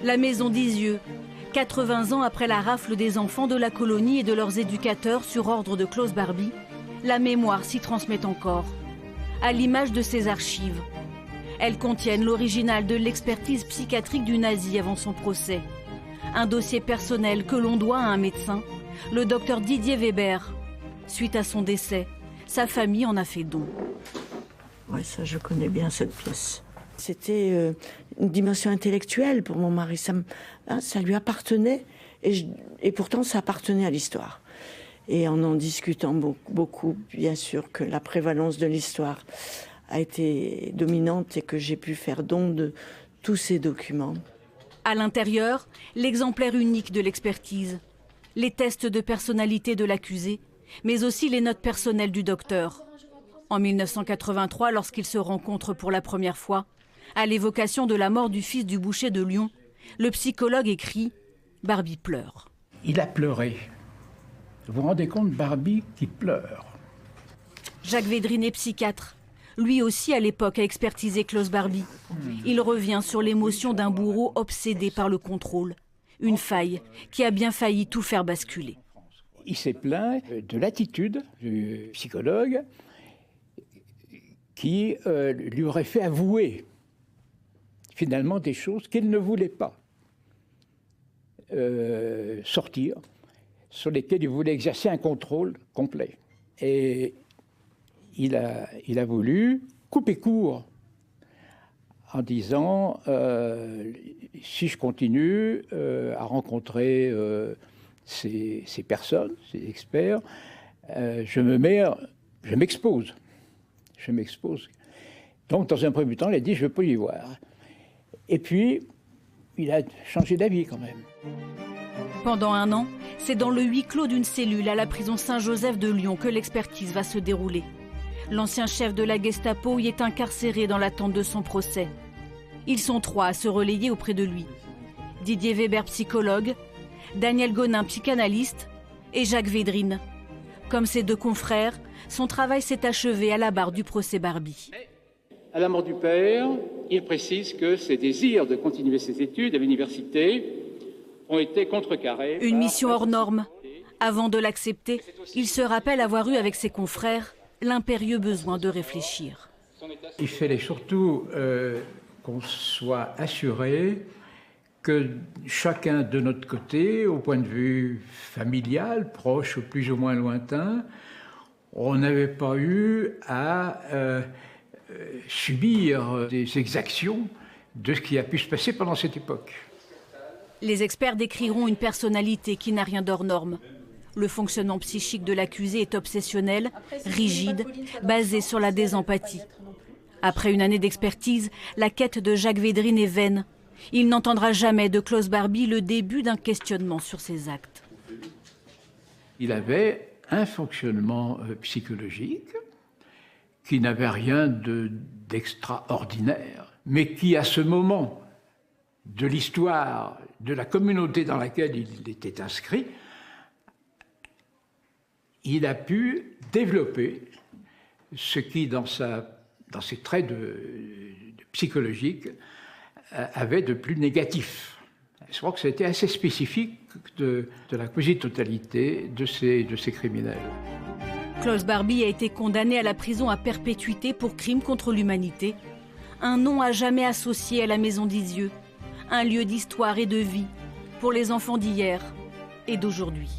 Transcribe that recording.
La maison d'Isieux, 80 ans après la rafle des enfants de la colonie et de leurs éducateurs sur ordre de Klaus Barbie, la mémoire s'y transmet encore, à l'image de ses archives. Elles contiennent l'original de l'expertise psychiatrique du nazi avant son procès. Un dossier personnel que l'on doit à un médecin, le docteur Didier Weber. Suite à son décès, sa famille en a fait don. Oui, ça, je connais bien cette pièce. C'était une dimension intellectuelle pour mon mari. Ça lui appartenait et pourtant ça appartenait à l'histoire. Et en discutant beaucoup, bien sûr que la prévalence de l'histoire a été dominante et que j'ai pu faire don de tous ces documents. À l'intérieur, l'exemplaire unique de l'expertise, les tests de personnalité de l'accusé, mais aussi les notes personnelles du docteur. En 1983, lorsqu'ils se rencontrent pour la première fois, à l'évocation de la mort du fils du boucher de Lyon, le psychologue écrit « Barbie pleure ». Il a pleuré. Vous vous rendez compte, Barbie qui pleure. Jacques Védrine est psychiatre. Lui aussi, à l'époque, a expertisé Klaus Barbie. Il revient sur l'émotion d'un bourreau obsédé par le contrôle. Une faille qui a bien failli tout faire basculer. Il s'est plaint de l'attitude du psychologue qui lui aurait fait avouer finalement des choses qu'il ne voulait pas sortir, sur lesquelles il voulait exercer un contrôle complet. Et il a voulu couper court en disant si je continue à rencontrer ces personnes, ces experts, je m'expose. Donc, dans un premier temps, il a dit je ne veux pas y voir. Et puis, il a changé d'avis quand même. Pendant un an, c'est dans le huis clos d'une cellule à la prison Saint-Joseph de Lyon que l'expertise va se dérouler. L'ancien chef de la Gestapo y est incarcéré dans l'attente de son procès. Ils sont 3 à se relayer auprès de lui. Didier Weber, psychologue, Daniel Gonin, psychanalyste, et Jacques Védrine. Comme ses 2 confrères, son travail s'est achevé à la barre du procès Barbie. À la mort du père, il précise que ses désirs de continuer ses études à l'université ont été contrecarrés. Une mission hors norme. Avant de l'accepter, il se rappelle avoir eu avec ses confrères l'impérieux besoin de réfléchir. Il fallait surtout qu'on soit assuré que chacun de notre côté, au point de vue familial, proche ou plus ou moins lointain, on n'avait pas eu à subir des exactions de ce qui a pu se passer pendant cette époque. Les experts décriront une personnalité qui n'a rien d'hors norme. Le fonctionnement psychique de l'accusé est obsessionnel, rigide, basé sur la désempathie. Après une année d'expertise, la quête de Jacques Védrine est vaine. Il n'entendra jamais de Klaus Barbie le début d'un questionnement sur ses actes. Il avait un fonctionnement psychologique qui n'avait rien d'extraordinaire, mais qui, à ce moment de l'histoire de la communauté dans laquelle il était inscrit, il a pu développer ce qui, dans ses traits psychologiques, avait de plus négatif. Je crois que c'était assez spécifique de la quasi-totalité de ces criminels. Klaus Barbie a été condamné à la prison à perpétuité pour crimes contre l'humanité. Un nom à jamais associé à la maison d'Isieux. Un lieu d'histoire et de vie pour les enfants d'hier et d'aujourd'hui.